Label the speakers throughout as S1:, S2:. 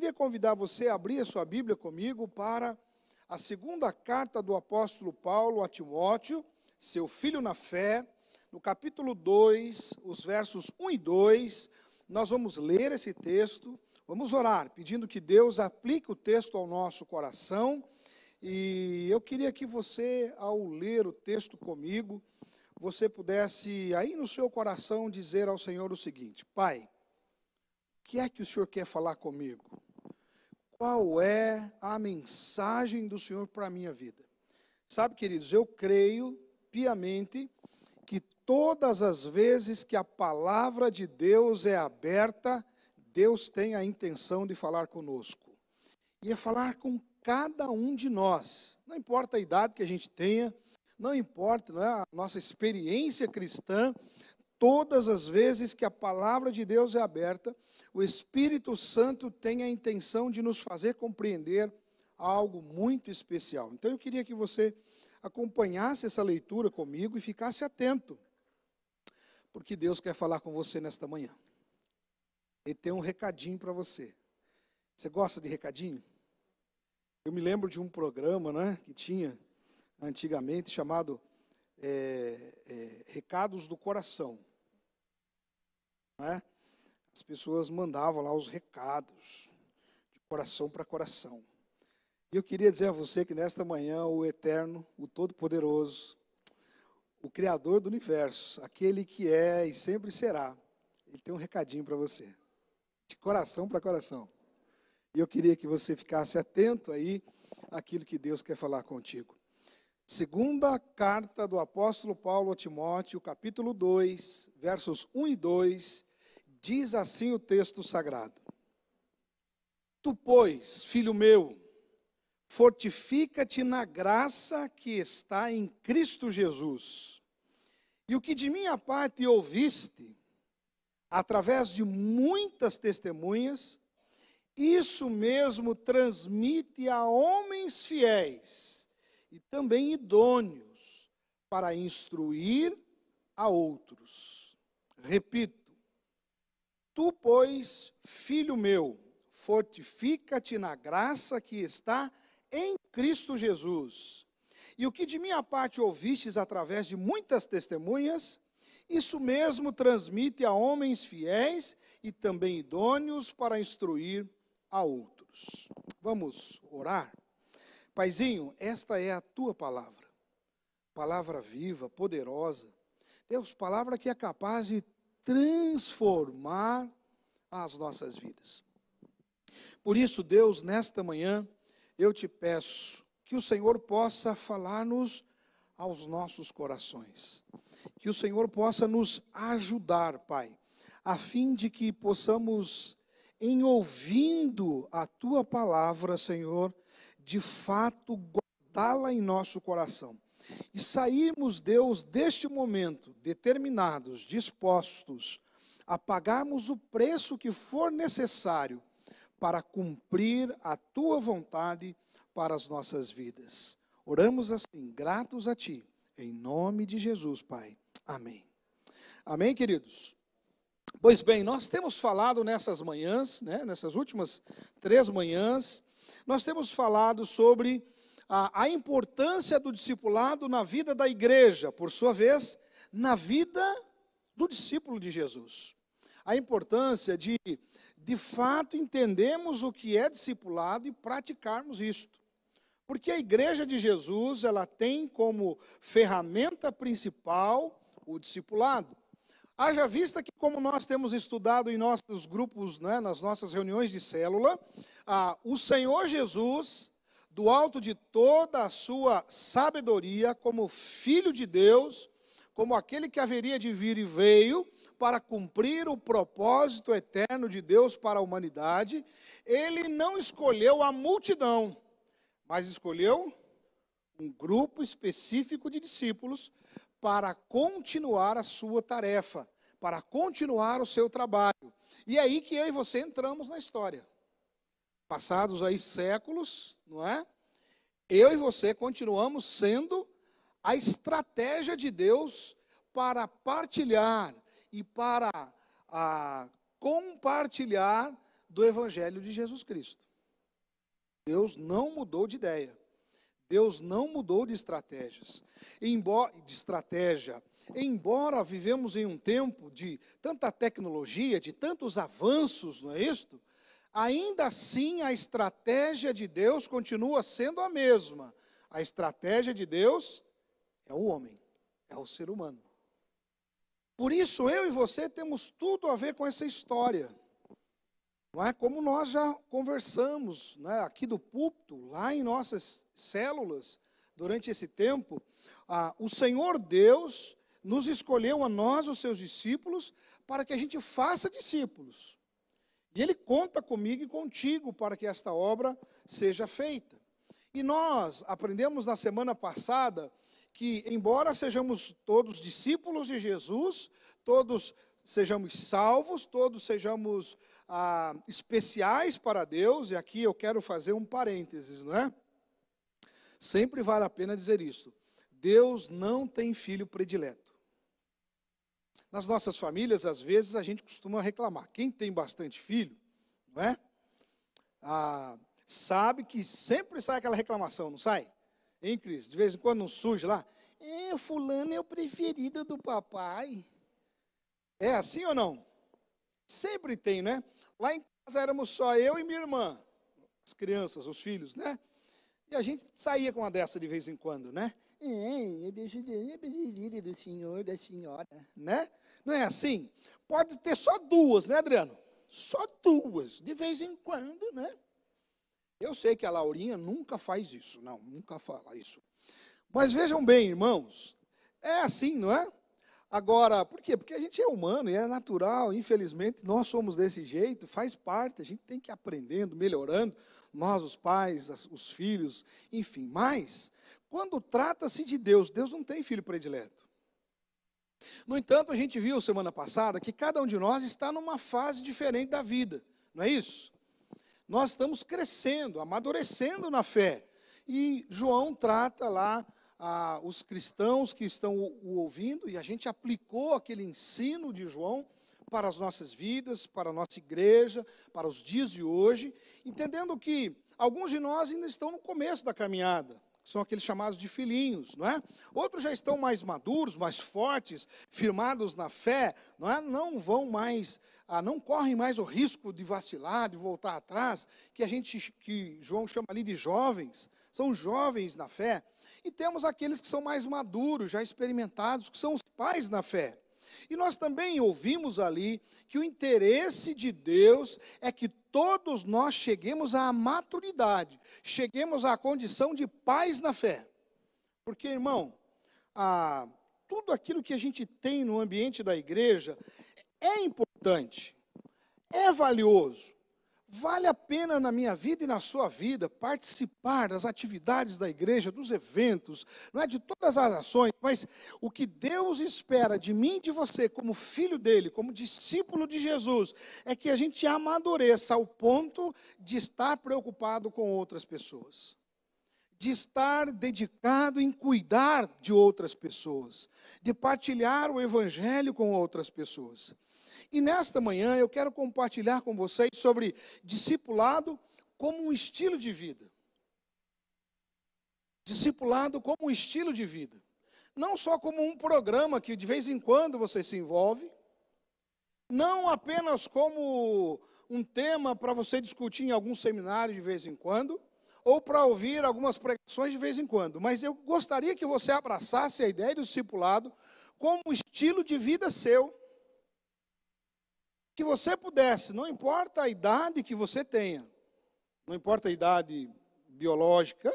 S1: queria convidar você a abrir a sua Bíblia comigo para a segunda carta do apóstolo Paulo a Timóteo, seu filho na fé, no capítulo 2, os versos 1 e 2, nós vamos ler esse texto, vamos orar, pedindo que Deus aplique o texto ao nosso coração, e eu queria que você, ao ler o texto comigo, você pudesse, aí no seu coração, dizer ao Senhor o seguinte: Pai, o que é que o Senhor quer falar comigo? Qual é a mensagem do Senhor para a minha vida? Sabe, queridos, eu creio piamente que todas as vezes que a palavra de Deus é aberta, Deus tem a intenção de falar conosco. E é falar com cada um de nós. Não importa a idade que a gente tenha, não importa, né, a nossa experiência cristã, todas as vezes que a palavra de Deus é aberta, o Espírito Santo tem a intenção de nos fazer compreender algo muito especial. Então eu queria que você acompanhasse essa leitura comigo e ficasse atento, porque Deus quer falar com você nesta manhã. Ele tem um recadinho para você. Você gosta de recadinho? Eu me lembro de um programa, né, que tinha antigamente chamado Recados do Coração. Né? As pessoas mandavam lá os recados, de coração para coração. E eu queria dizer a você que nesta manhã o Eterno, o Todo-Poderoso, o Criador do Universo, aquele que é e sempre será, ele tem um recadinho para você, de coração para coração. E eu queria que você ficasse atento aí àquilo que Deus quer falar contigo. Segunda carta do apóstolo Paulo a Timóteo, capítulo 2, versos 1 e 2, diz assim o texto sagrado: Tu, pois, filho meu, fortifica-te na graça que está em Cristo Jesus. E o que de minha parte ouviste, através de muitas testemunhas, isso mesmo transmite a homens fiéis e também idôneos para instruir a outros. Repito, tu, pois, filho meu, fortifica-te na graça que está em Cristo Jesus. E o que de minha parte ouvistes através de muitas testemunhas, isso mesmo transmite a homens fiéis e também idôneos para instruir a outros. Vamos orar? Paizinho, esta é a tua palavra. Palavra viva, poderosa. Deus, palavra que é capaz de transformar as nossas vidas. Por isso, Deus, nesta manhã, eu te peço que o Senhor possa falar-nos aos nossos corações. Que o Senhor possa nos ajudar, Pai, a fim de que possamos, em ouvindo a tua palavra, Senhor, de fato guardá-la em nosso coração. E sairmos, Deus, deste momento, determinados, dispostos a pagarmos o preço que for necessário para cumprir a tua vontade para as nossas vidas. Oramos assim, gratos a ti, em nome de Jesus, Pai. Amém. Amém, queridos? Pois bem, nós temos falado nessas manhãs, né, nessas últimas 3 manhãs, nós temos falado sobre a importância do discipulado na vida da igreja, por sua vez, na vida do discípulo de Jesus. A importância de fato, entendermos o que é discipulado e praticarmos isto. Porque a igreja de Jesus, ela tem como ferramenta principal o discipulado. Haja vista que, como nós temos estudado em nossos grupos, né, nas nossas reuniões de célula, o Senhor Jesus, do alto de toda a sua sabedoria, como Filho de Deus, como aquele que haveria de vir e veio para cumprir o propósito eterno de Deus para a humanidade, ele não escolheu a multidão, mas escolheu um grupo específico de discípulos para continuar a sua tarefa, para continuar o seu trabalho. E é aí que eu e você entramos na história. Passados aí séculos, não é? Eu e você continuamos sendo a estratégia de Deus para partilhar e para compartilhar do Evangelho de Jesus Cristo. Deus não mudou de ideia. Deus não mudou de estratégias. Embora vivemos em um tempo de tanta tecnologia, de tantos avanços, não é isto? Ainda assim, a estratégia de Deus continua sendo a mesma. A estratégia de Deus é o homem, é o ser humano. Por isso, eu e você temos tudo a ver com essa história. Não é? Como nós já conversamos, né, aqui do púlpito, lá em nossas células, durante esse tempo, o Senhor Deus nos escolheu a nós, os seus discípulos, para que a gente faça discípulos. E Ele conta comigo e contigo para que esta obra seja feita. E nós aprendemos na semana passada que, embora sejamos todos discípulos de Jesus, todos sejamos salvos, todos sejamos especiais para Deus, e aqui eu quero fazer um parênteses, não é? Sempre vale a pena dizer isso. Deus não tem filho predileto. Nas nossas famílias, às vezes, a gente costuma reclamar. Quem tem bastante filho, não é? Sabe que sempre sai aquela reclamação, não sai? Hein, Cris? De vez em quando não surge lá. Fulano é o preferido do papai. É assim ou não? Sempre tem, né? Lá em casa éramos só eu e minha irmã. As crianças, os filhos, né? E a gente saía com uma dessa de vez em quando, né? É preferido do senhor, da senhora, né? Não é assim? Pode ter só duas, né, Adriano? Só duas, de vez em quando, né? Eu sei que a Laurinha nunca faz isso, não, nunca fala isso. Mas vejam bem, irmãos, é assim, não é? Agora, por quê? Porque a gente é humano e é natural, infelizmente, nós somos desse jeito, faz parte, a gente tem que ir aprendendo, melhorando, nós, os pais, os filhos, enfim. Mas, quando trata-se de Deus, Deus não tem filho predileto. No entanto, a gente viu semana passada que cada um de nós está numa fase diferente da vida, não é isso? Nós estamos crescendo, amadurecendo na fé. E João trata lá os cristãos que estão o ouvindo, e a gente aplicou aquele ensino de João para as nossas vidas, para a nossa igreja, para os dias de hoje, entendendo que alguns de nós ainda estão no começo da caminhada, são aqueles chamados de filhinhos, não é? Outros já estão mais maduros, mais fortes, firmados na fé, não é? Não vão mais, não correm mais o risco de vacilar, de voltar atrás, que João chama ali de jovens, são jovens na fé. E temos aqueles que são mais maduros, já experimentados, que são os pais na fé. E nós também ouvimos ali que o interesse de Deus é que todos nós cheguemos à maturidade, cheguemos à condição de pais na fé. Porque, irmão, tudo aquilo que a gente tem no ambiente da igreja é importante, é valioso. Vale a pena na minha vida e na sua vida participar das atividades da igreja, dos eventos, não é de todas as ações, mas o que Deus espera de mim e de você, como filho dele, como discípulo de Jesus, é que a gente amadureça ao ponto de estar preocupado com outras pessoas, de estar dedicado em cuidar de outras pessoas, de partilhar o evangelho com outras pessoas. E nesta manhã eu quero compartilhar com vocês sobre discipulado como um estilo de vida. Discipulado como um estilo de vida. Não só como um programa que de vez em quando você se envolve, não apenas como um tema para você discutir em algum seminário de vez em quando, ou para ouvir algumas pregações de vez em quando, mas eu gostaria que você abraçasse a ideia do discipulado como um estilo de vida seu. Que você pudesse, não importa a idade que você tenha, não importa a idade biológica,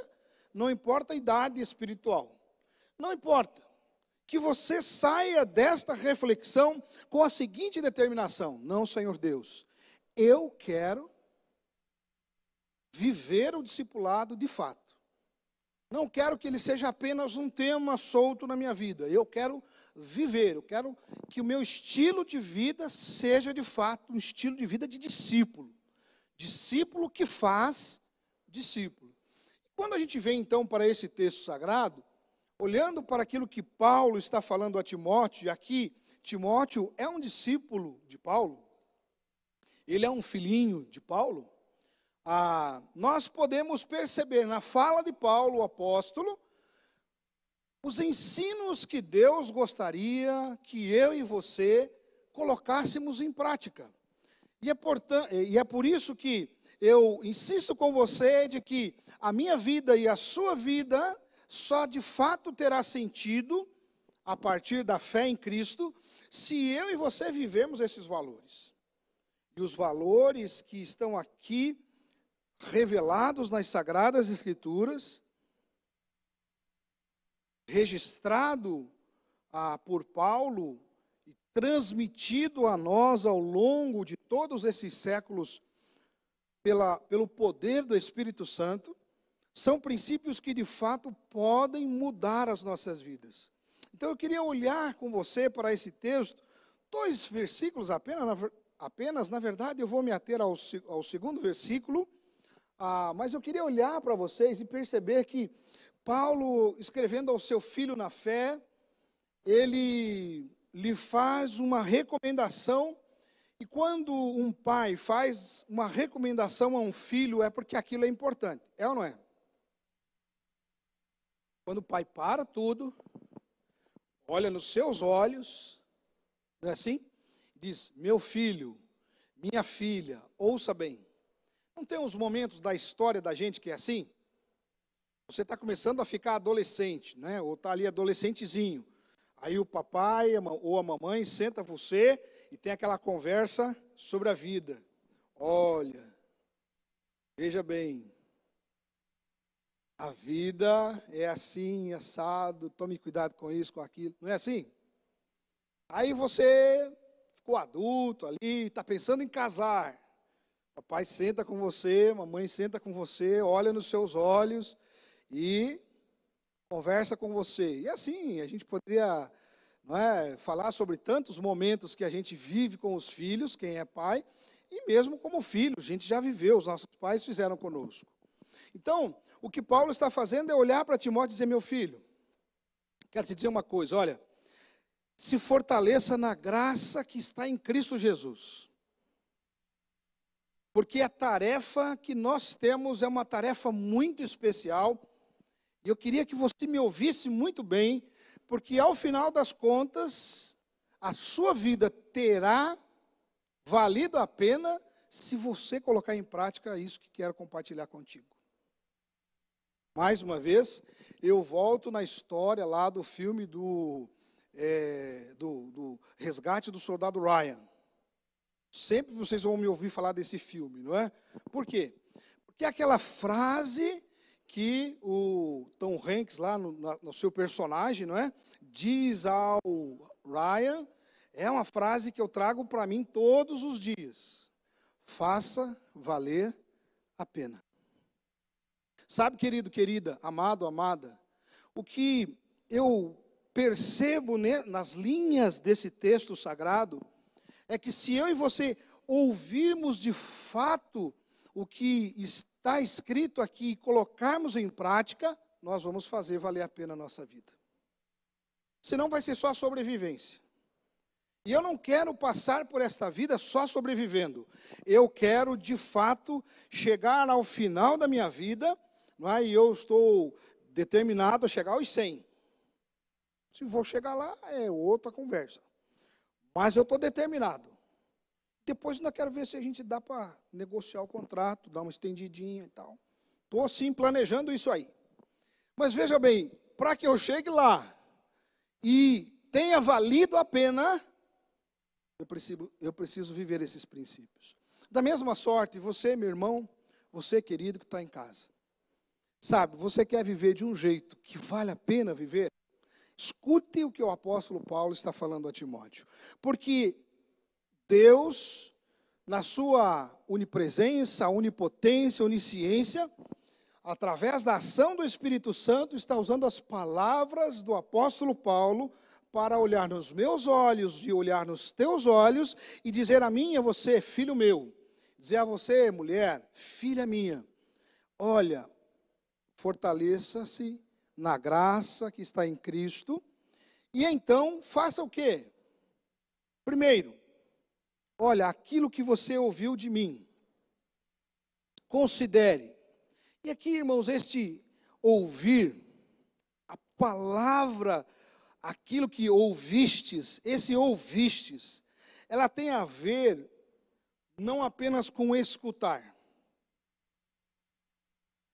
S1: não importa a idade espiritual, não importa, que você saia desta reflexão com a seguinte determinação: não, Senhor Deus, eu quero viver o discipulado de fato. Não quero que ele seja apenas um tema solto na minha vida. Eu quero viver, eu quero que o meu estilo de vida seja de fato um estilo de vida de discípulo. Discípulo que faz discípulo. Quando a gente vem então para esse texto sagrado, olhando para aquilo que Paulo está falando a Timóteo, e aqui Timóteo é um discípulo de Paulo, ele é um filhinho de Paulo, nós podemos perceber na fala de Paulo, o apóstolo, os ensinos que Deus gostaria que eu e você colocássemos em prática. E é por isso que eu insisto com você de que a minha vida e a sua vida só de fato terá sentido a partir da fé em Cristo, se eu e você vivermos esses valores. E os valores que estão aqui revelados nas Sagradas Escrituras, registrado por Paulo e transmitido a nós ao longo de todos esses séculos pelo poder do Espírito Santo, são princípios que de fato podem mudar as nossas vidas. Então eu queria olhar com você para esse texto, 2 versículos apenas, na verdade eu vou me ater ao segundo versículo, mas eu queria olhar para vocês e perceber que Paulo, escrevendo ao seu filho na fé, ele lhe faz uma recomendação, e quando um pai faz uma recomendação a um filho, é porque aquilo é importante, é ou não é? Quando o pai para tudo, olha nos seus olhos, não é assim? Diz, meu filho, minha filha, ouça bem. Não tem uns momentos da história da gente que é assim? Você está começando a ficar adolescente, né? Ou está ali adolescentezinho. Aí o papai ou a mamãe senta você e tem aquela conversa sobre a vida. Olha, veja bem, a vida é assim, assado, tome cuidado com isso, com aquilo. Não é assim? Aí você ficou adulto ali, está pensando em casar. Papai senta com você, mamãe senta com você, olha nos seus olhos e conversa com você. E assim, a gente poderia, não é, falar sobre tantos momentos que a gente vive com os filhos, quem é pai, e mesmo como filho, a gente já viveu, os nossos pais fizeram conosco. Então, o que Paulo está fazendo é olhar para Timóteo e dizer, meu filho, quero te dizer uma coisa, olha, se fortaleça na graça que está em Cristo Jesus. Porque a tarefa que nós temos é uma tarefa muito especial, e eu queria que você me ouvisse muito bem, porque ao final das contas, a sua vida terá valido a pena se você colocar em prática isso que quero compartilhar contigo. Mais uma vez, eu volto na história lá do filme do Resgate do Soldado Ryan. Sempre vocês vão me ouvir falar desse filme, não é? Por quê? Porque aquela frase que o Tom Hanks, lá no seu personagem, não é? Diz ao Ryan, é uma frase que eu trago para mim todos os dias. Faça valer a pena. Sabe, querido, querida, amado, amada, o que eu percebo nas linhas desse texto sagrado é que se eu e você ouvirmos de fato o que está escrito aqui e colocarmos em prática, nós vamos fazer valer a pena a nossa vida. Senão vai ser só sobrevivência. E eu não quero passar por esta vida só sobrevivendo. Eu quero, de fato, chegar ao final da minha vida, não é? E eu estou determinado a chegar aos 100. Se vou chegar lá, é outra conversa. Mas eu estou determinado. Depois ainda quero ver se a gente dá para negociar o contrato, dar uma estendidinha e tal. Estou sim planejando isso aí. Mas veja bem, para que eu chegue lá e tenha valido a pena, eu preciso viver esses princípios. Da mesma sorte, você, meu irmão, você, querido, que está em casa. Sabe, você quer viver de um jeito que vale a pena viver? Escute o que o apóstolo Paulo está falando a Timóteo. Porque Deus, na sua onipresença, onipotência, onisciência, através da ação do Espírito Santo, está usando as palavras do apóstolo Paulo para olhar nos meus olhos e olhar nos teus olhos e dizer a mim e a você, filho meu, dizer a você, mulher, filha minha, olha, fortaleça-se na graça que está em Cristo, e então faça o quê? Primeiro, olha, aquilo que você ouviu de mim, considere. E aqui, irmãos, este ouvir, a palavra, aquilo que ouvistes, esse ouvistes, ela tem a ver não apenas com escutar.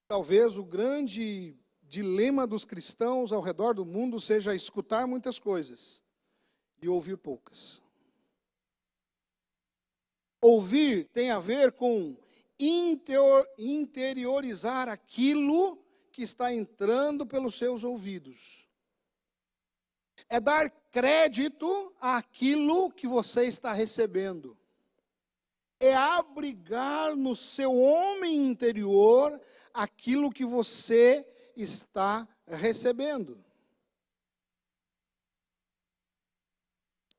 S1: Talvez o grande dilema dos cristãos ao redor do mundo seja escutar muitas coisas e ouvir poucas. Ouvir tem a ver com interiorizar aquilo que está entrando pelos seus ouvidos. É dar crédito àquilo que você está recebendo. É abrigar no seu homem interior aquilo que você está recebendo.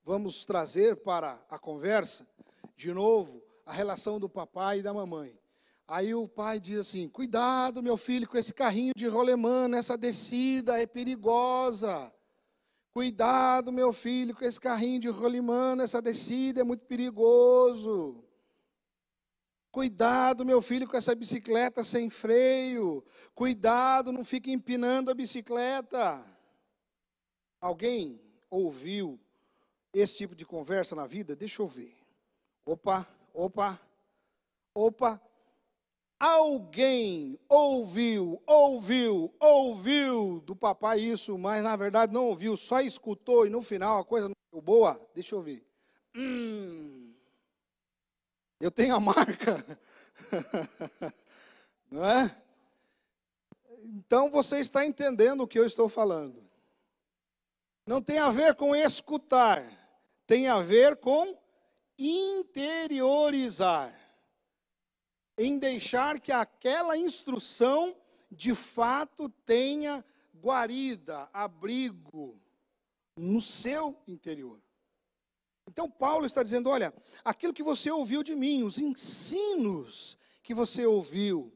S1: Vamos trazer para a conversa, de novo, a relação do papai e da mamãe. Aí o pai diz assim: cuidado, meu filho, com esse carrinho de rolemã, essa descida é perigosa. Cuidado, meu filho, com esse carrinho de rolemã, essa descida é muito perigoso. Cuidado, meu filho, com essa bicicleta sem freio. Cuidado, não fique empinando a bicicleta. Alguém ouviu esse tipo de conversa na vida? Deixa eu ver. Opa. Alguém ouviu do papai isso, mas na verdade não ouviu, só escutou e no final a coisa não ficou boa? Deixa eu ver. Eu tenho a marca. Não é? Então você está entendendo o que eu estou falando. Não tem a ver com escutar, tem a ver com interiorizar. Em deixar que aquela instrução de fato tenha guarida, abrigo no seu interior. Então Paulo está dizendo, olha, aquilo que você ouviu de mim, os ensinos que você ouviu,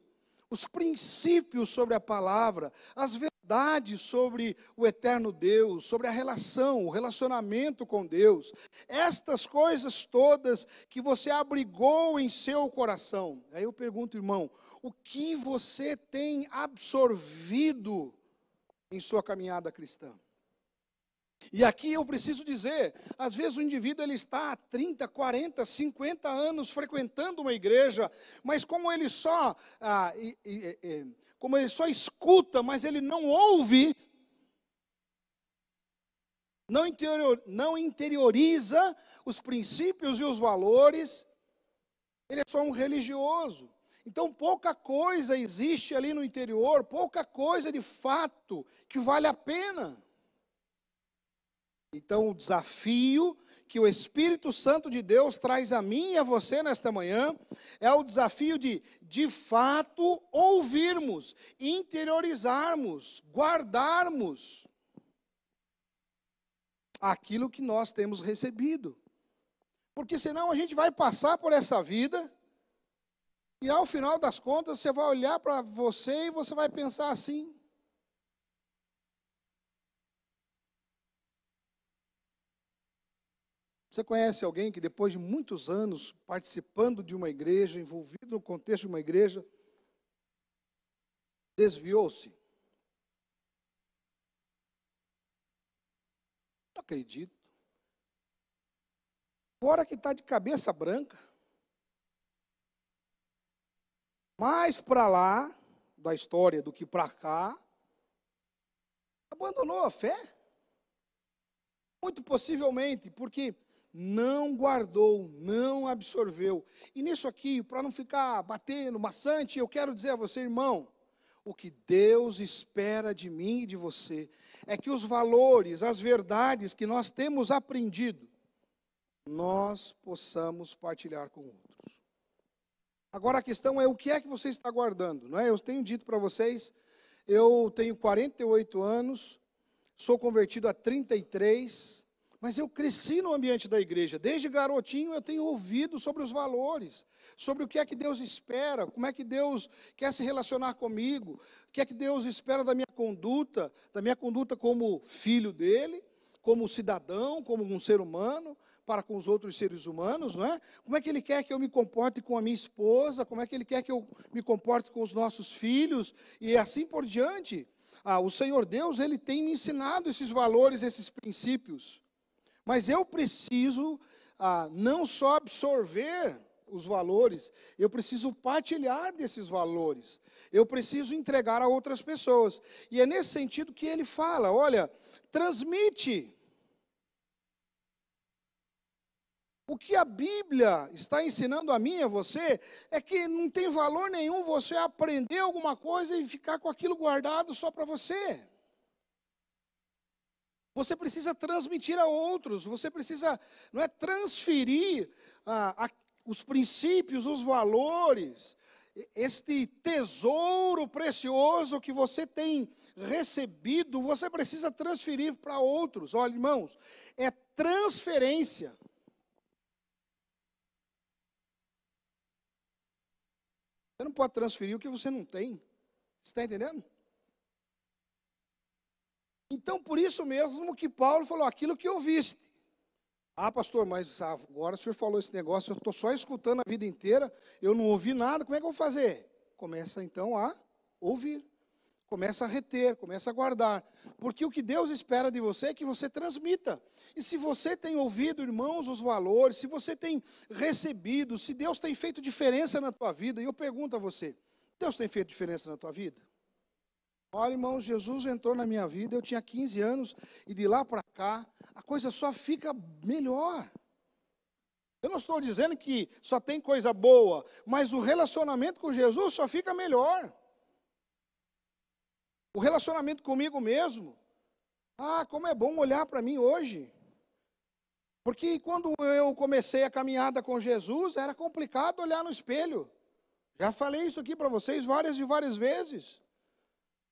S1: os princípios sobre a palavra, as verdades sobre o eterno Deus, sobre a relação, o relacionamento com Deus, estas coisas todas que você abrigou em seu coração. Aí eu pergunto, irmão, o que você tem absorvido em sua caminhada cristã? E aqui eu preciso dizer, às vezes o indivíduo ele está há 30, 40, 50 anos frequentando uma igreja, mas como ele só escuta, mas ele não ouve, não interioriza os princípios e os valores, ele é só um religioso. Então pouca coisa existe ali no interior, pouca coisa de fato que vale a pena. Então, o desafio que o Espírito Santo de Deus traz a mim e a você nesta manhã é o desafio de fato, ouvirmos, interiorizarmos, guardarmos aquilo que nós temos recebido. Porque senão a gente vai passar por essa vida e ao final das contas você vai olhar para você e você vai pensar assim: você conhece alguém que depois de muitos anos participando de uma igreja, envolvido no contexto de uma igreja, desviou-se? Não acredito. Agora que está de cabeça branca, mais para lá da história do que para cá, abandonou a fé? Muito possivelmente, porque não guardou, não absorveu. E nisso aqui, para não ficar batendo, maçante, eu quero dizer a você, irmão, o que Deus espera de mim e de você é que os valores, as verdades que nós temos aprendido, nós possamos partilhar com outros. Agora a questão é o que é que você está guardando, não é? Eu tenho dito para vocês, eu tenho 48 anos, sou convertido há 33, mas eu cresci no ambiente da igreja. Desde garotinho eu tenho ouvido sobre os valores, sobre o que é que Deus espera, como é que Deus quer se relacionar comigo, o que é que Deus espera da minha conduta como filho dele, como cidadão, como um ser humano. para com os outros seres humanos, não é? Como é que Ele quer que eu me comporte com a minha esposa, como é que Ele quer que eu me comporte com os nossos filhos, e assim por diante. O Senhor Deus, Ele tem me ensinado esses valores, esses princípios. Mas eu preciso não só absorver os valores, eu preciso partilhar desses valores. Eu preciso entregar a outras pessoas. E é nesse sentido que ele fala, olha, transmite. O que a Bíblia está ensinando a mim e a você é que não tem valor nenhum você aprender alguma coisa e ficar com aquilo guardado só para você. Você precisa transmitir a outros, você precisa, não é, transferir os princípios, os valores, este tesouro precioso que você tem recebido, você precisa transferir para outros. Olha, irmãos, é transferência. Você não pode transferir o que você não tem. Você está entendendo? Então, por isso mesmo que Paulo falou, aquilo que ouviste. Pastor, mas agora o senhor falou esse negócio, eu estou só escutando a vida inteira, eu não ouvi nada, como é que eu vou fazer? Começa então a ouvir, começa a reter, começa a guardar. Porque o que Deus espera de você é que você transmita. E se você tem ouvido, irmãos, os valores, se você tem recebido, se Deus tem feito diferença na tua vida, e eu pergunto a você, Deus tem feito diferença na tua vida? Olha, irmãos, Jesus entrou na minha vida, eu tinha 15 anos, e de lá para cá, a coisa só fica melhor. Eu não estou dizendo que só tem coisa boa, mas o relacionamento com Jesus só fica melhor. O relacionamento comigo mesmo. Como é bom olhar para mim hoje. Porque quando eu comecei a caminhada com Jesus, era complicado olhar no espelho. Já falei isso aqui para vocês várias e várias vezes.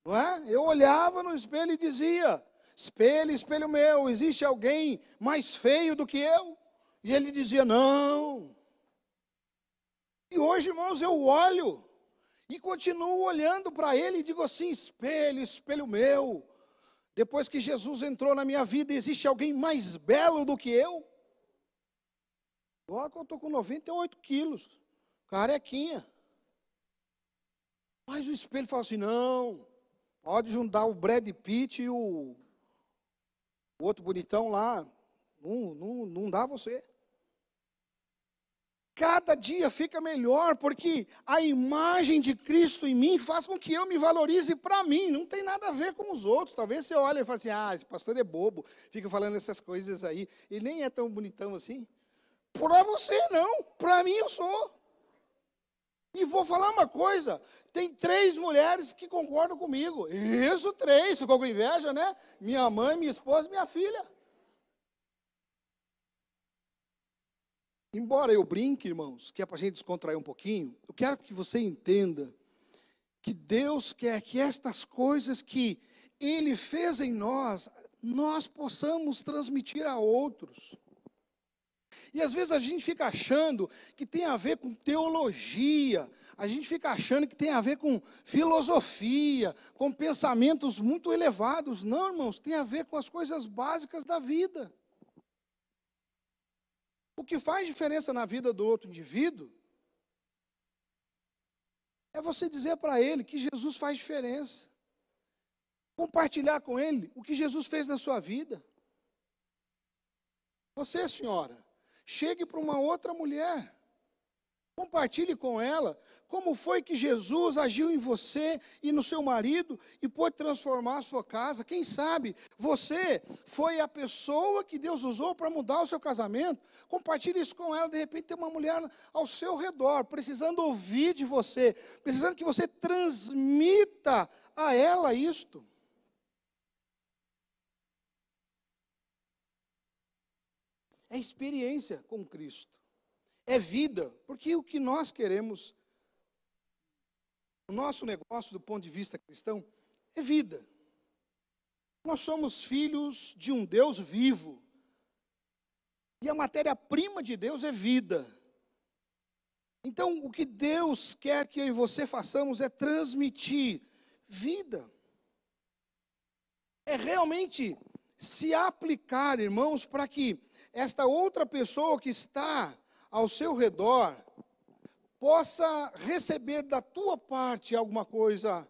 S1: Não é? Eu olhava no espelho e dizia, espelho, espelho meu, existe alguém mais feio do que eu? E ele dizia, não. E hoje, irmãos, eu olho e continuo olhando para ele e digo assim, espelho, espelho meu. Depois que Jesus entrou na minha vida, existe alguém mais belo do que eu? Olha que eu estou com 98 quilos, carequinha. Mas o espelho fala assim, não. Pode juntar o Brad Pitt e o outro bonitão lá. Não dá você. Cada dia fica melhor, porque a imagem de Cristo em mim faz com que eu me valorize para mim. Não tem nada a ver com os outros. Talvez você olhe e fale assim, esse pastor é bobo, fica falando essas coisas aí. Ele nem é tão bonitão assim. Para você não, para mim eu sou. E vou falar uma coisa, tem 3 mulheres que concordam comigo. Isso, 3, ficou com inveja, né? Minha mãe, minha esposa e minha filha. Embora eu brinque, irmãos, que é para a gente descontrair um pouquinho, eu quero que você entenda que Deus quer que estas coisas que Ele fez em nós, nós possamos transmitir a outros. E às vezes a gente fica achando que tem a ver com teologia, a gente fica achando que tem a ver com filosofia, com pensamentos muito elevados. Não, irmãos, tem a ver com as coisas básicas da vida. O que faz diferença na vida do outro indivíduo é você dizer para ele que Jesus faz diferença. Compartilhar com ele o que Jesus fez na sua vida. Você, senhora, chegue para uma outra mulher, compartilhe com ela como foi que Jesus agiu em você e no seu marido e pôde transformar a sua casa. Quem sabe você foi a pessoa que Deus usou para mudar o seu casamento. Compartilhe isso com ela, de repente tem uma mulher ao seu redor, precisando ouvir de você, precisando que você transmita a ela isto. É experiência com Cristo. É vida. Porque o que nós queremos, o nosso negócio do ponto de vista cristão, é vida. Nós somos filhos de um Deus vivo. E a matéria-prima de Deus é vida. Então, o que Deus quer que eu e você façamos é transmitir vida. É realmente se aplicar, irmãos, para que esta outra pessoa que está ao seu redor possa receber da tua parte alguma coisa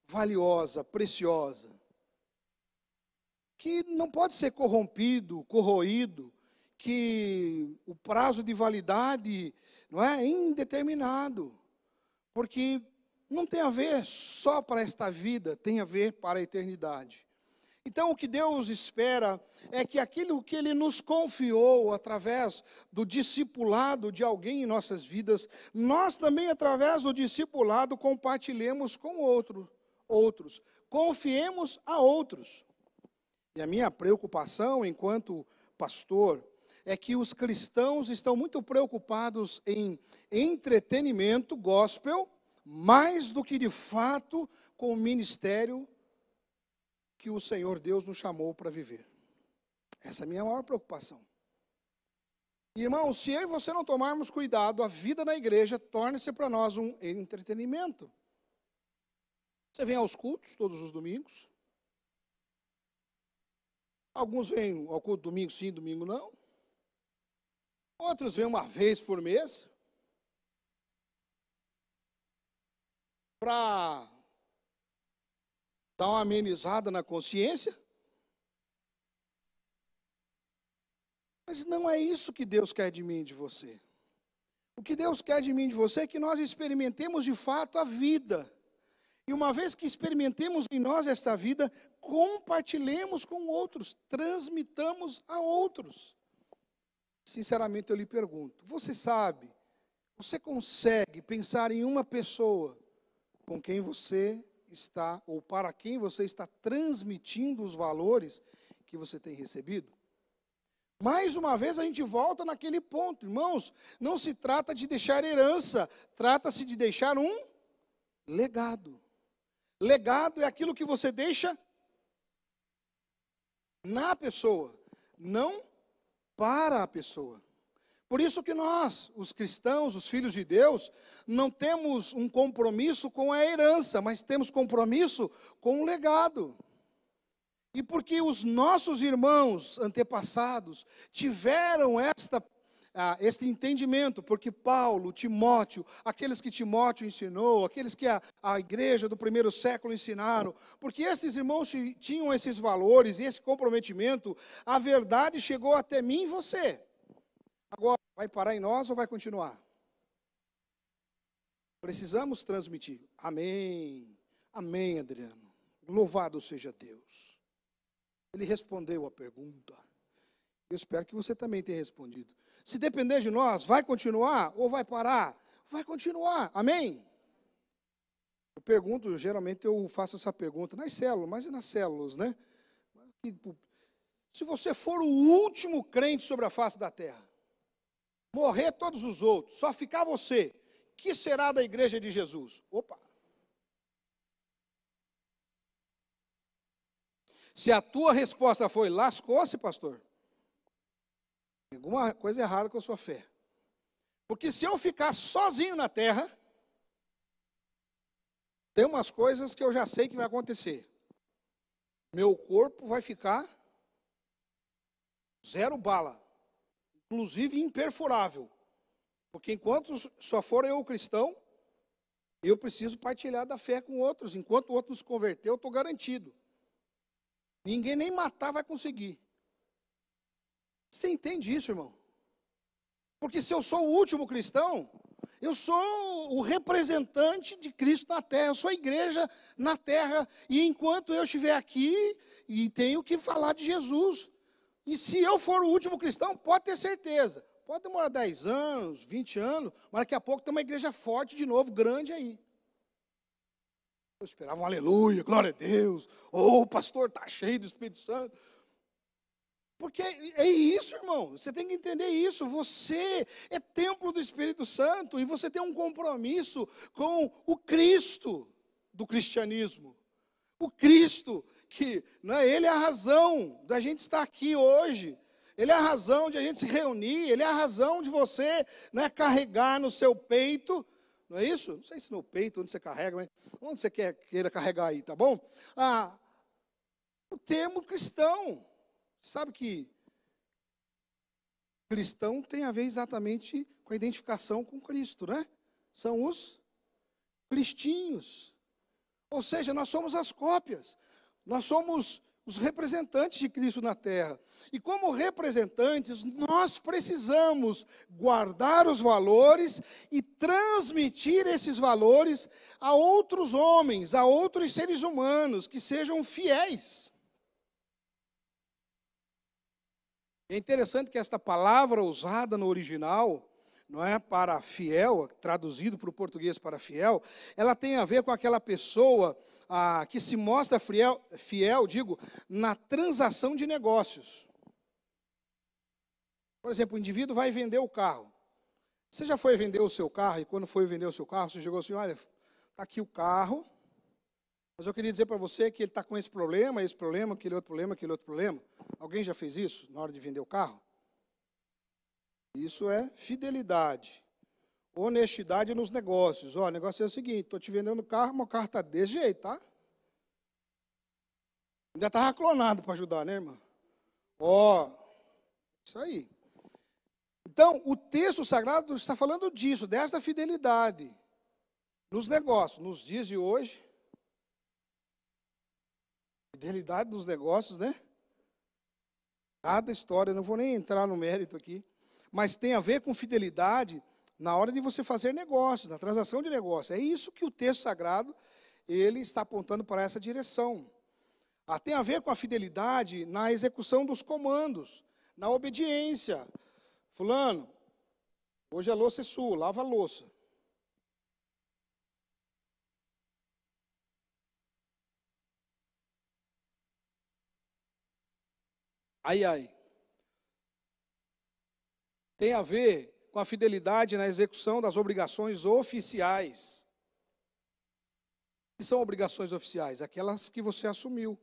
S1: valiosa, preciosa, que não pode ser corrompido, corroído, que o prazo de validade não é indeterminado, porque não tem a ver só para esta vida, tem a ver para a eternidade. Então, o que Deus espera é que aquilo que Ele nos confiou através do discipulado de alguém em nossas vidas, nós também, através do discipulado, compartilhemos com outros, confiemos a outros. E a minha preocupação, enquanto pastor, é que os cristãos estão muito preocupados em entretenimento, gospel, mais do que de fato com o ministério que o Senhor Deus nos chamou para viver. Essa é a minha maior preocupação. Irmãos, se eu e você não tomarmos cuidado, a vida na igreja torna-se para nós um entretenimento. Você vem aos cultos todos os domingos. Alguns vêm ao culto domingo sim, domingo não. Outros vêm uma vez por mês. Para dar uma amenizada na consciência. Mas não é isso que Deus quer de mim e de você. O que Deus quer de mim e de você é que nós experimentemos de fato a vida. E uma vez que experimentemos em nós esta vida, compartilhemos com outros, transmitamos a outros. Sinceramente eu lhe pergunto, você consegue pensar em uma pessoa com quem você está, ou para quem você está transmitindo os valores que você tem recebido? Mais uma vez a gente volta naquele ponto, irmãos, não se trata de deixar herança, trata-se de deixar um legado. Legado é aquilo que você deixa na pessoa, não para a pessoa. Por isso que nós, os cristãos, os filhos de Deus, não temos um compromisso com a herança, mas temos compromisso com o legado. E porque os nossos irmãos antepassados tiveram este entendimento, porque Paulo, Timóteo, aqueles que Timóteo ensinou, aqueles que a igreja do primeiro século ensinaram, porque esses irmãos tinham esses valores e esse comprometimento, a verdade chegou até mim e você. Agora, vai parar em nós ou vai continuar? Precisamos transmitir. Amém. Amém, Adriano. Louvado seja Deus. Ele respondeu a pergunta. Eu espero que você também tenha respondido. Se depender de nós, vai continuar ou vai parar? Vai continuar. Amém? Eu pergunto, geralmente eu faço essa pergunta nas células, mas e nas células, né? Se você for o último crente sobre a face da terra, morrer todos os outros, só ficar você, que será da igreja de Jesus? Opa! Se a tua resposta foi, lascou-se, pastor, tem alguma coisa errada com a sua fé. Porque se eu ficar sozinho na terra, tem umas coisas que eu já sei que vai acontecer. Meu corpo vai ficar zero bala. Inclusive imperfurável, porque enquanto só for eu cristão, eu preciso partilhar da fé com outros, enquanto o outro nos converter, eu estou garantido. Ninguém nem matar vai conseguir. Você entende isso, irmão? Porque se eu sou o último cristão, eu sou o representante de Cristo na terra, eu sou a igreja na terra, e enquanto eu estiver aqui, e tenho que falar de Jesus. E se eu for o último cristão, pode ter certeza. Pode demorar 10 anos, 20 anos, mas daqui a pouco tem uma igreja forte de novo, grande aí. Eu esperava um aleluia, glória a Deus. Oh, o pastor está cheio do Espírito Santo. Porque é isso, irmão. Você tem que entender isso. Você é templo do Espírito Santo e você tem um compromisso com o Cristo do cristianismo. O Cristo que, né, Ele é a razão da gente estar aqui hoje. Ele é a razão de a gente se reunir. Ele é a razão de você, né, carregar no seu peito. Não é isso? Não sei se no peito, onde você carrega, mas onde você queira carregar aí, tá bom? O termo cristão. Sabe que cristão tem a ver exatamente com a identificação com Cristo, né? São os cristinhos. Ou seja, nós somos as cópias. Nós somos os representantes de Cristo na terra. E como representantes, nós precisamos guardar os valores e transmitir esses valores a outros homens, a outros seres humanos que sejam fiéis. É interessante que esta palavra usada no original, não é, para fiel, traduzido para o português para fiel, ela tem a ver com aquela pessoa que se mostra fiel, na transação de negócios. Por exemplo, o indivíduo vai vender o carro. Você já foi vender o seu carro e quando foi vender o seu carro, você chegou assim, olha, está aqui o carro, mas eu queria dizer para você que ele está com esse problema, aquele outro problema, aquele outro problema. Alguém já fez isso na hora de vender o carro? Isso é fidelidade, honestidade nos negócios. Ó, o negócio é o seguinte, estou te vendendo o carro, mas o carro está desse jeito, tá? Ainda estava clonado para ajudar, né, irmã? Ó, isso aí. Então, o texto sagrado está falando disso, dessa fidelidade nos negócios. Nos dias de hoje, fidelidade nos negócios, né? Cada história, não vou nem entrar no mérito aqui, mas tem a ver com fidelidade na hora de você fazer negócios, na transação de negócios. É isso que o texto sagrado, ele está apontando para essa direção. Tem a ver com a fidelidade na execução dos comandos, na obediência. Fulano, hoje a louça é sua, lava a louça. Ai. Tem a ver com a fidelidade na execução das obrigações oficiais. O que são obrigações oficiais? Aquelas que você assumiu.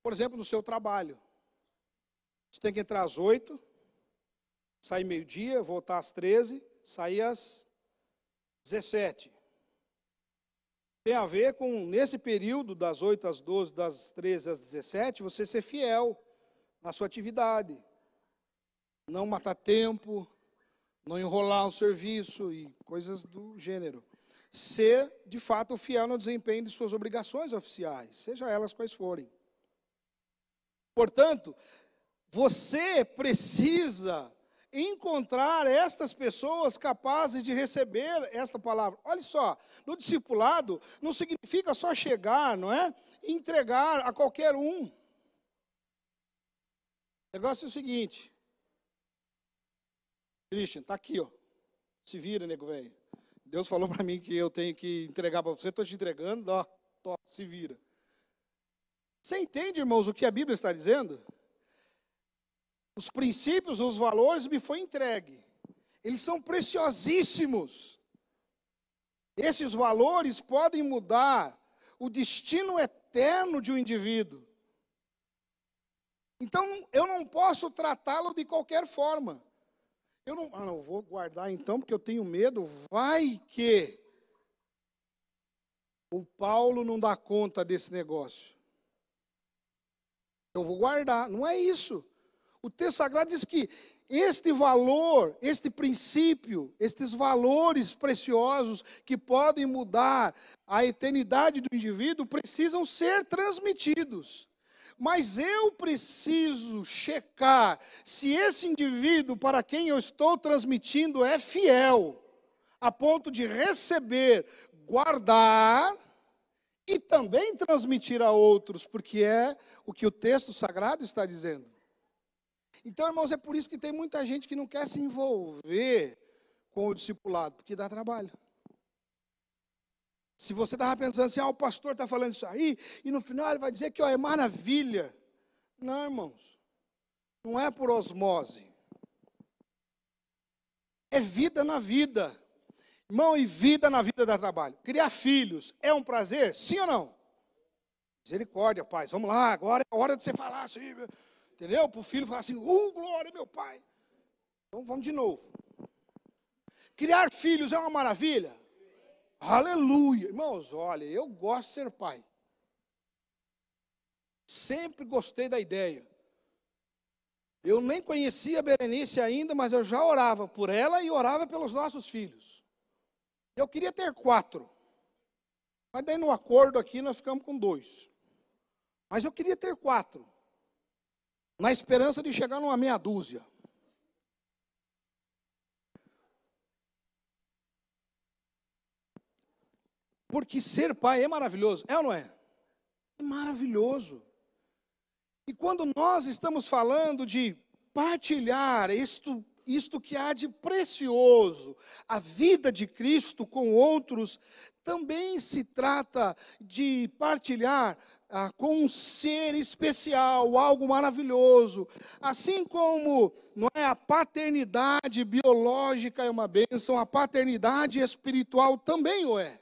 S1: Por exemplo, no seu trabalho. Você tem que entrar às 8, sair meio-dia, voltar às 13, sair às 17. Tem a ver com, nesse período, das 8 às 12, das 13 às 17, você ser fiel na sua atividade. Não matar tempo, não enrolar o serviço e coisas do gênero. Ser, de fato, fiel no desempenho de suas obrigações oficiais, seja elas quais forem. Portanto, você precisa encontrar estas pessoas capazes de receber esta palavra. Olha só, no discipulado não significa só chegar, não é? E entregar a qualquer um. O negócio é o seguinte. Christian, está aqui, ó. Se vira, nego velho. Deus falou para mim que eu tenho que entregar para você, estou te entregando, ó, se vira. Você entende, irmãos, o que a Bíblia está dizendo? Os princípios, os valores me foi entregue. Eles são preciosíssimos. Esses valores podem mudar o destino eterno de um indivíduo. Então, eu não posso tratá-lo de qualquer forma. Eu não vou guardar então, porque eu tenho medo. Vai que o Paulo não dá conta desse negócio. Eu vou guardar. Não é isso. O texto sagrado diz que este valor, este princípio, estes valores preciosos que podem mudar a eternidade do indivíduo precisam ser transmitidos. Mas eu preciso checar se esse indivíduo para quem eu estou transmitindo é fiel, a ponto de receber, guardar e também transmitir a outros, porque é o que o texto sagrado está dizendo. Então, irmãos, é por isso que tem muita gente que não quer se envolver com o discipulado, porque dá trabalho. Se você estava pensando assim, o pastor está falando isso aí, e no final ele vai dizer que é maravilha. Não, irmãos, não é por osmose. É vida na vida. Irmão, e vida na vida dá trabalho. Criar filhos é um prazer? Sim ou não? Misericórdia, pai. Vamos lá, agora é a hora de você falar assim, entendeu? Para o filho falar assim, glória, meu pai. Então vamos de novo. Criar filhos é uma maravilha? Aleluia. Irmãos, olha, eu gosto de ser pai. Sempre gostei da ideia. Eu nem conhecia a Berenice ainda, mas eu já orava por ela e orava pelos nossos filhos. Eu queria ter 4. Mas daí no acordo aqui nós ficamos com 2. Mas eu queria ter 4. Na esperança de chegar numa meia dúzia. Porque ser pai é maravilhoso, é ou não é? É maravilhoso. E quando nós estamos falando de partilhar isto que há de precioso, a vida de Cristo com outros, também se trata de partilhar com um ser especial, algo maravilhoso. Assim como não é, a paternidade biológica é uma bênção, a paternidade espiritual também o é.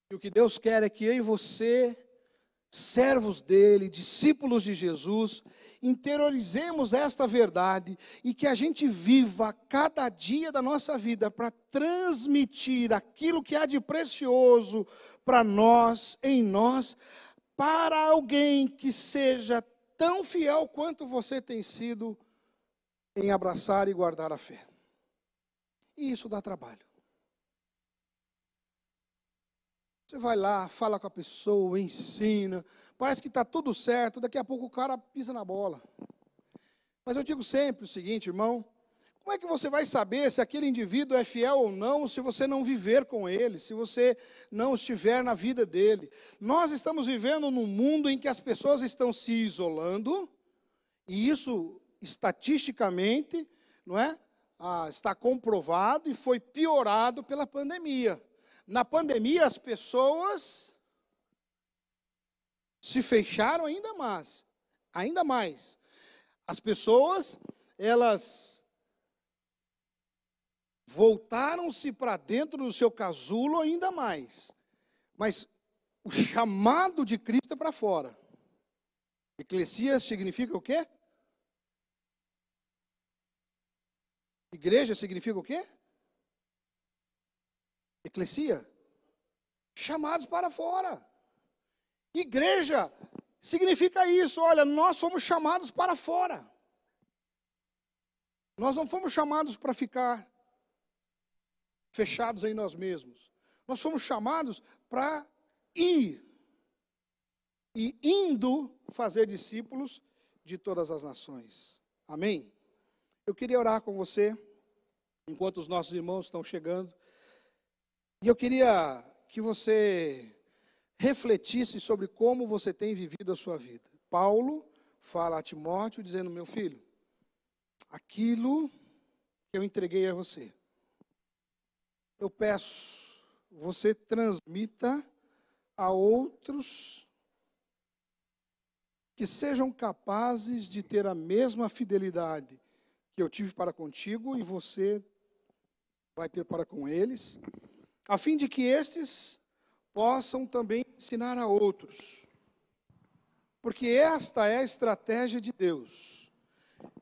S1: E o que Deus quer é que eu e você, servos dele, discípulos de Jesus, interiorizemos esta verdade e que a gente viva cada dia da nossa vida para transmitir aquilo que há de precioso para nós, em nós, para alguém que seja tão fiel quanto você tem sido em abraçar e guardar a fé. E isso dá trabalho. Você vai lá, fala com a pessoa, ensina, parece que está tudo certo, daqui a pouco o cara pisa na bola. Mas eu digo sempre o seguinte, irmão, como é que você vai saber se aquele indivíduo é fiel ou não, se você não viver com ele, se você não estiver na vida dele? Nós estamos vivendo num mundo em que as pessoas estão se isolando, e isso, estatisticamente, não é? Está comprovado e foi piorado pela pandemia. Na pandemia, as pessoas se fecharam ainda mais. Ainda mais. As pessoas, elas voltaram-se para dentro do seu casulo ainda mais. Mas o chamado de Cristo é para fora. Eclesia significa o quê? Igreja significa o quê? Eclesia, chamados para fora. Igreja significa isso, olha, nós fomos chamados para fora. Nós não fomos chamados para ficar fechados em nós mesmos. Nós fomos chamados para ir. E indo fazer discípulos de todas as nações. Amém? Eu queria orar com você, enquanto os nossos irmãos estão chegando. E eu queria que você refletisse sobre como você tem vivido a sua vida. Paulo fala a Timóteo dizendo, meu filho, aquilo que eu entreguei a você, eu peço, você transmita a outros que sejam capazes de ter a mesma fidelidade que eu tive para contigo e você vai ter para com eles, a fim de que estes possam também ensinar a outros. Porque esta é a estratégia de Deus.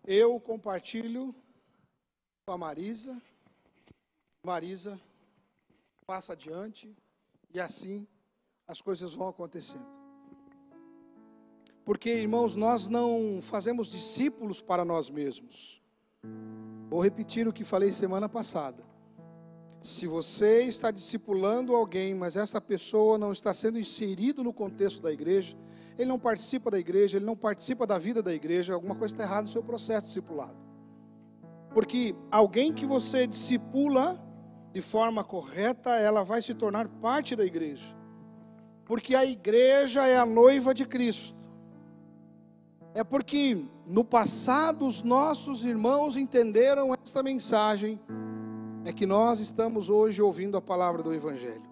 S1: Eu compartilho com a Marisa passa adiante, e assim as coisas vão acontecendo. Porque, irmãos, nós não fazemos discípulos para nós mesmos. Vou repetir o que falei semana passada. Se você está discipulando alguém, mas essa pessoa não está sendo inserido no contexto da igreja, ele não participa da igreja, ele não participa da vida da igreja, alguma coisa está errada no seu processo discipulado. Porque alguém que você discipula de forma correta, ela vai se tornar parte da igreja. Porque a igreja é a noiva de Cristo. É porque no passado os nossos irmãos entenderam esta mensagem, é que nós estamos hoje ouvindo a palavra do Evangelho.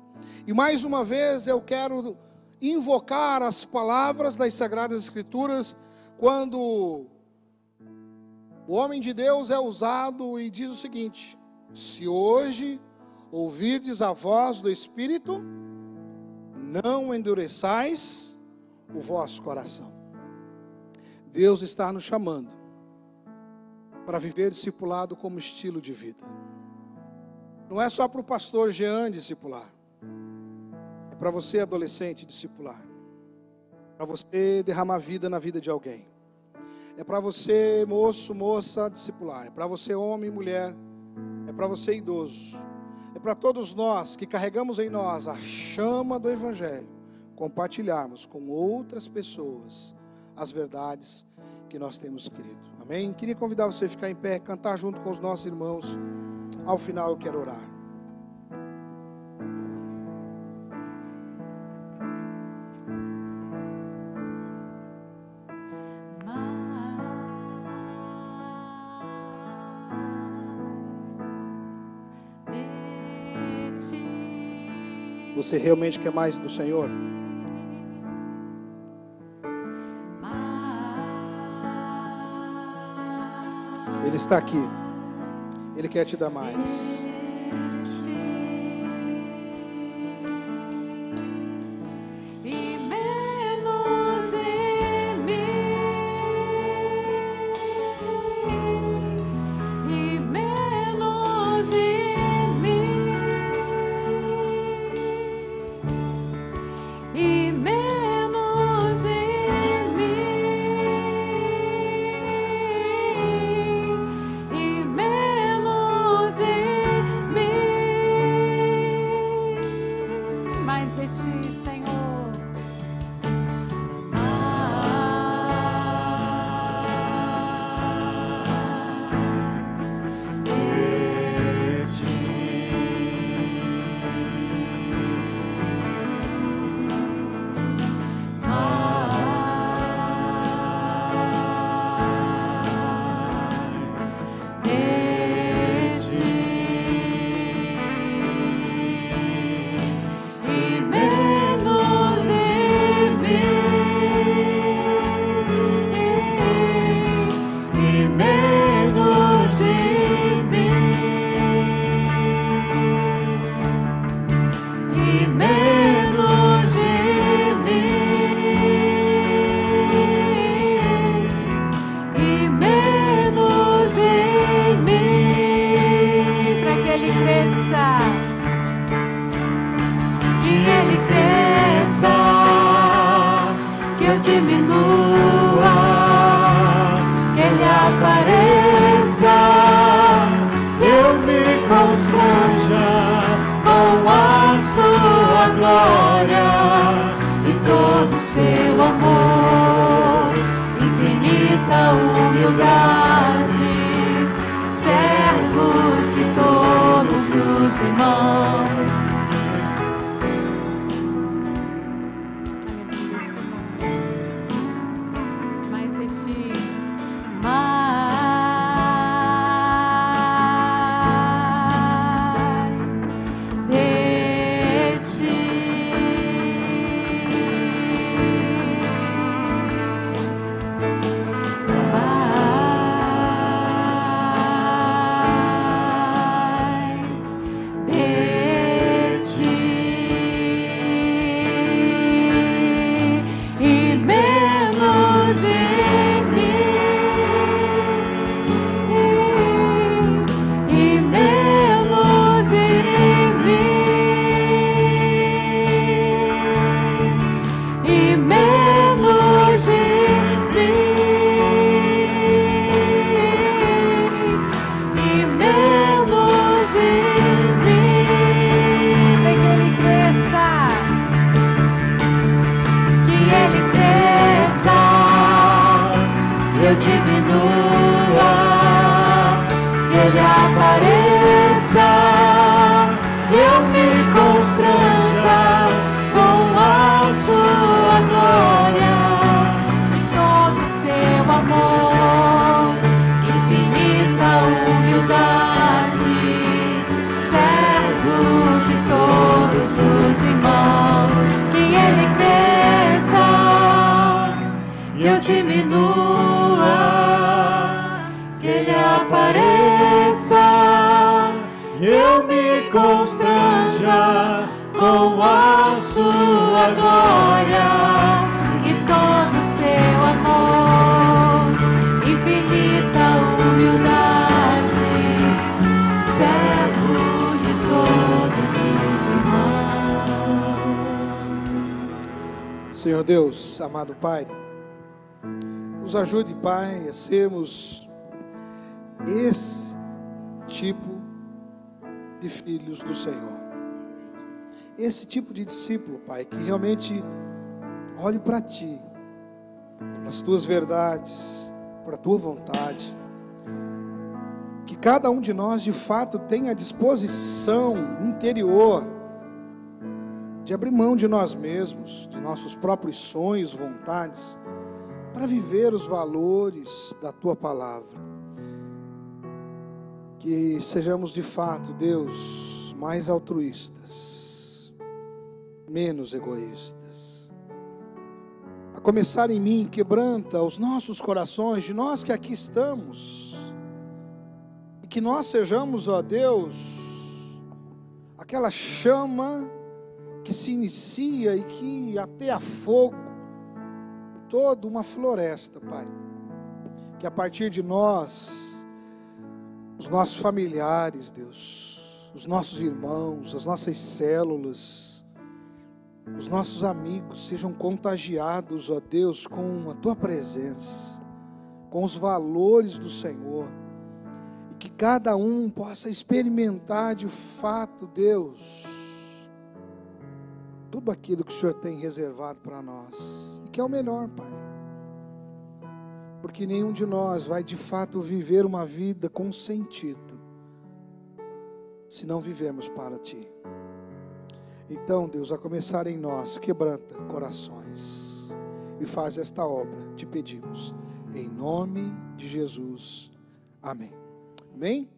S1: E mais uma vez eu quero invocar as palavras das Sagradas Escrituras, quando o homem de Deus é usado e diz o seguinte: se hoje ouvirdes a voz do Espírito, não endureçais o vosso coração. Deus está nos chamando para viver discipulado como estilo de vida. Não é só para o pastor Jean discipular. É para você, adolescente, discipular. para você derramar vida na vida de alguém. É para você, moço, moça, discipular. É para você, homem e mulher. É para você, idoso. É para todos nós que carregamos em nós a chama do Evangelho, compartilharmos com outras pessoas as verdades que nós temos crido. Amém? Queria convidar você a ficar em pé, cantar junto com os nossos irmãos. Ao final eu quero orar. Você realmente quer mais do Senhor? Ele está aqui. Ele quer te dar mais. Senhor Deus, amado Pai, nos ajude, Pai, a sermos esse tipo de filhos do Senhor. Esse tipo de discípulo, Pai, que realmente olhe para Ti, para as Tuas verdades, para a Tua vontade. Que cada um de nós, de fato, tenha a disposição interior de abrir mão de nós mesmos, de nossos próprios sonhos, vontades, para viver os valores da Tua palavra. Que sejamos de fato, Deus, mais altruístas, menos egoístas. A começar em mim, quebranta os nossos corações, de nós que aqui estamos, e que nós sejamos, ó Deus, aquela chama que se inicia e que ateia fogo toda uma floresta, Pai. Que a partir de nós, os nossos familiares, Deus, os nossos irmãos, as nossas células, os nossos amigos sejam contagiados, ó Deus, com a Tua presença, com os valores do Senhor, e que cada um possa experimentar de fato, Deus, tudo aquilo que o Senhor tem reservado para nós, e que é o melhor, Pai. Porque nenhum de nós vai de fato viver uma vida com sentido, se não vivermos para Ti. Então, Deus, a começar em nós, quebranta corações, e faz esta obra, te pedimos, em nome de Jesus. Amém. Amém?